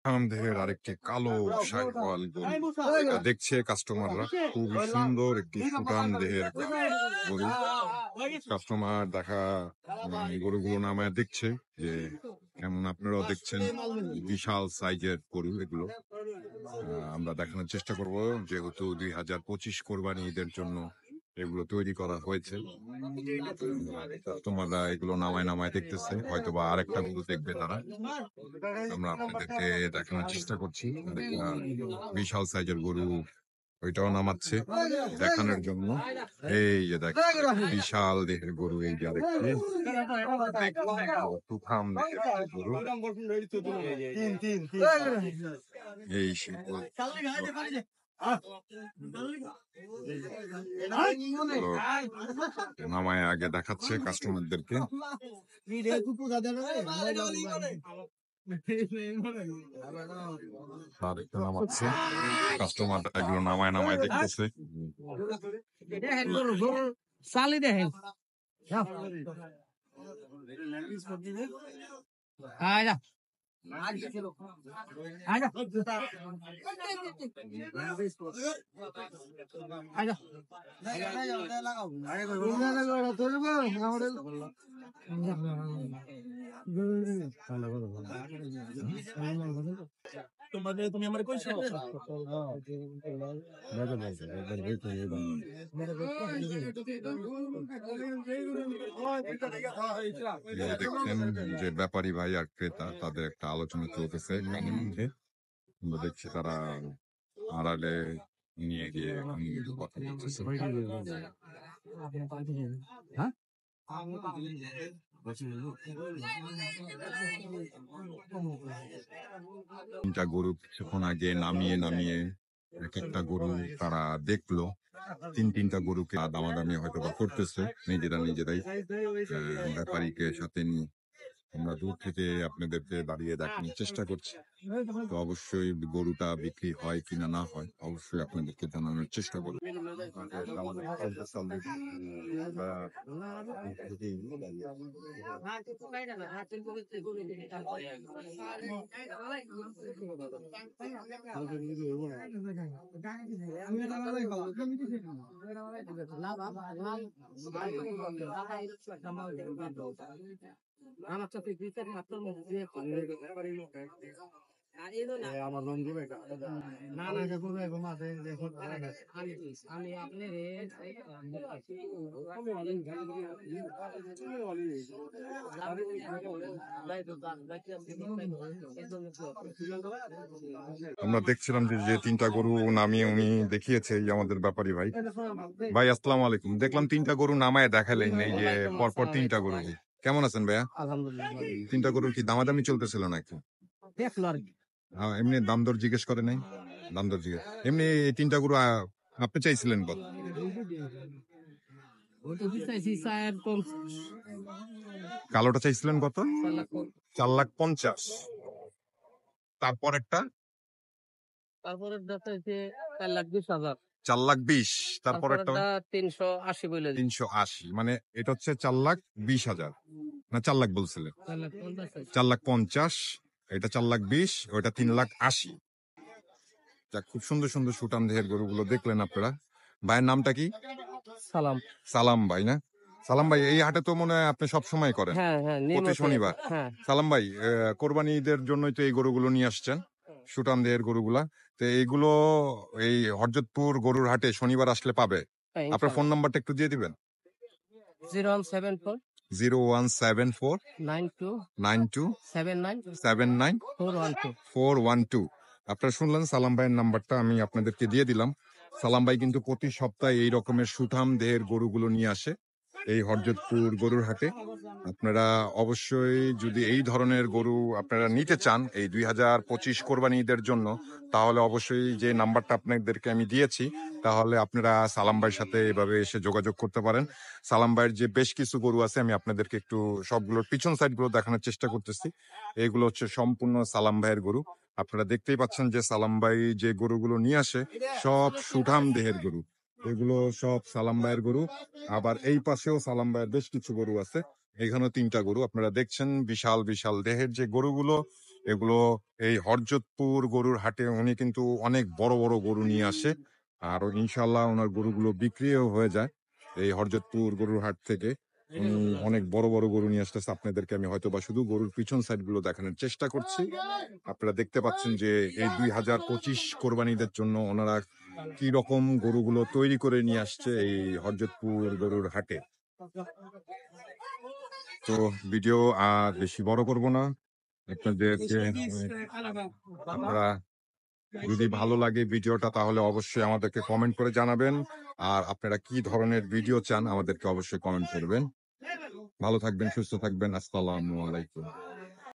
দেহের আরেকটি কালো শাইওয়াল গরু দেখছে কাস্টমাররা। খুবই সুন্দর একটি সুঠাম দেহের গরু। কাস্টমার দেখা গরুগুলো নামায় দেখছে যে কেমন, আপনারাও দেখছেন বিশাল সাইজের গরু এগুলো। আমরা দেখানোর চেষ্টা করব, যেহেতু 2025 কোরবানি ঈদের জন্য এগুলো তৈরি করা হয়েছে। তোমরা এগুলো নামায় নামায় দেখতেছে, হয়তো বা আরেকটা গরু দেখবে তারা। আমরা আপনাদেরকে দেখানোর চেষ্টা করছি। বিশাল সাইজের গরু ওইটাও নামাচ্ছে দেখানোর জন্য। এই যে দেখ, বিশাল দেহের গরু, এই যে দেখছি তুফান দেহের গরু। এই সে নামায় আগে দেখাচ্ছে কাস্টমারদেরকে। নামাচ্ছে কাস্টমার, এগুলো নামায় নামায় দেখতেছে। চালি দেখেন তুমি আমার কইছো দেখছেন যে ব্যাপারী ভাই আর ক্রেতা তাদের একটা আলোচনা চলতেছে। আমরা দেখছি তারা আড়ালে নিয়ে গিয়ে কথা বলতেছে। তিনটা গরু কিছুক্ষণ আগে নামিয়ে নামিয়ে এক একটা গরু তারা দেখলো। তিনটা গরুকে দামাদামি হয়তো বা করতেছে নিজেরাই ব্যাপারীকে সাথে নিয়ে। আমরা দূর থেকে আপনাদেরকে দাঁড়িয়ে দেখানোর চেষ্টা করছি। তো অবশ্যই গরুটা বিক্রি হয় কিনা না হয় অবশ্যই আপনাদেরকে জানানোর চেষ্টা করব। আমার চোখে ভিতরে আপনার মধ্যে দিয়ে আমার বন্ধু না না আমি আপনার আমরা দেখছিলাম যে তিনটা গরু নামিয়ে উনি দেখিয়েছে এই আমাদের ব্যাপারী ভাই। ভাই আসসালামু আলাইকুম। দেখলাম তিনটা গরু নামায় দেখালেন, এই যে পরপর তিনটা গরু। কেমন আছেন ভাইয়া? আলহামদুলিল্লাহ। তিনটা গরুর কি দামাদামি চলতেছিল নাকি? দেখলো আর কি। এমনি দাম দর জিজ্ঞেস করে নাই? দাম দর জিজ্ঞেস এমনি এই তিনটা গরু আপনি চাইছিলেন কত? কালোটা চাইছিলেন কত? 4,50,000। তারপর একটা তারপরে চাইছে 4,20,000। 4,20,000। তারপর একটা 380 বলে 380, মানে এটা হচ্ছে 4,20,000 না 4 লাখ বলছিলেন? 4,50,000। এটা 4,20,000, ওইটা 3,80,000। যাক, খুব সুন্দর সুন্দর সুটাম দেহের গরুগুলো দেখলেন আপনারা। ভাইয়ের নামটা কি? সালাম। সালাম ভাই না? সালাম ভাই, এই হাটে তো মনে হয় আপনি সব সময় করেন? হ্যাঁ প্রতি শনিবার? সালাম ভাই, কোরবানি ঈদের জন্যই তো এই গরুগুলো নিয়ে আসছেন, সুটাম দেহের গরুগুলা। তো এইগুলো এই হরজতপুর গরুর হাটে শনিবার আসলে পাবে। আপনার ফোন নাম্বারটা একটু দিয়ে দিবেন। 0174 0174 92 92 79 79 412। 412। আপনারা শুনলেন সালাম ভাইয়ের নাম্বারটা আমি আপনাদেরকে দিয়ে দিলাম। সালাম ভাই কিন্তু প্রতি সপ্তাহে এই রকমের সুঠাম দেহের গরুগুলো নিয়ে আসে এই হরজতপুর গরুর হাটে। আপনারা অবশ্যই যদি এই ধরনের গরু আপনারা নিতে চান এই 2025 কোরবানি ঈদের জন্য, তাহলে অবশ্যই যে নাম্বারটা আপনাদেরকে আমি দিয়েছি, তাহলে আপনারা সালাম ভাইয়ের সাথে এভাবে এসে যোগাযোগ করতে পারেন। সালাম ভাইয়ের যে বেশ কিছু গরু আছে, আমি আপনাদেরকে একটু সবগুলোর পিছন সাইড গুলো দেখানোর চেষ্টা করতেছি। এইগুলো হচ্ছে সম্পূর্ণ সালাম ভাইয়ের গরু। আপনারা দেখতেই পাচ্ছেন যে সালাম ভাই যে গরুগুলো নিয়ে আসে সব সুঠাম দেহের গরু। এগুলো সব সালাম ভাইয়ের গরু। আবার এই পাশেও সালাম ভাইয়ের বেশ কিছু গরু আছে। এখানেও তিনটা গরু আপনারা দেখছেন, বিশাল বিশাল দেহের যে গরুগুলো। এগুলো এই হরজতপুর গরুর হাটে উনি কিন্তু অনেক বড় বড় গরু নিয়ে আসে, আর ইনশাল্লাহ ওনার গরুগুলো বিক্রিও হয়ে যায় এই হরজতপুর গরুর হাট থেকে। উনি অনেক বড় বড় গরু নিয়ে আসতেছে, আপনাদেরকে আমি হয়তো বা শুধু গরুর পিছন সাইড গুলো দেখানোর চেষ্টা করছি। আপনারা দেখতে পাচ্ছেন যে এই 2025 কোরবানিদের জন্য ওনারা কি রকম গরুগুলো তৈরি করে নিয়ে আসছে এই হরজতপুর গরুর হাটে। তো ভিডিও আর বেশি বড় করব না, আপনাদেরকে আপনারা যদি ভালো লাগে ভিডিওটা তাহলে অবশ্যই আমাদেরকে কমেন্ট করে জানাবেন, আর আপনারা কি ধরনের ভিডিও চান আমাদেরকে অবশ্যই কমেন্ট করবেন। ভালো থাকবেন, সুস্থ থাকবেন, আসসালামু আলাইকুম।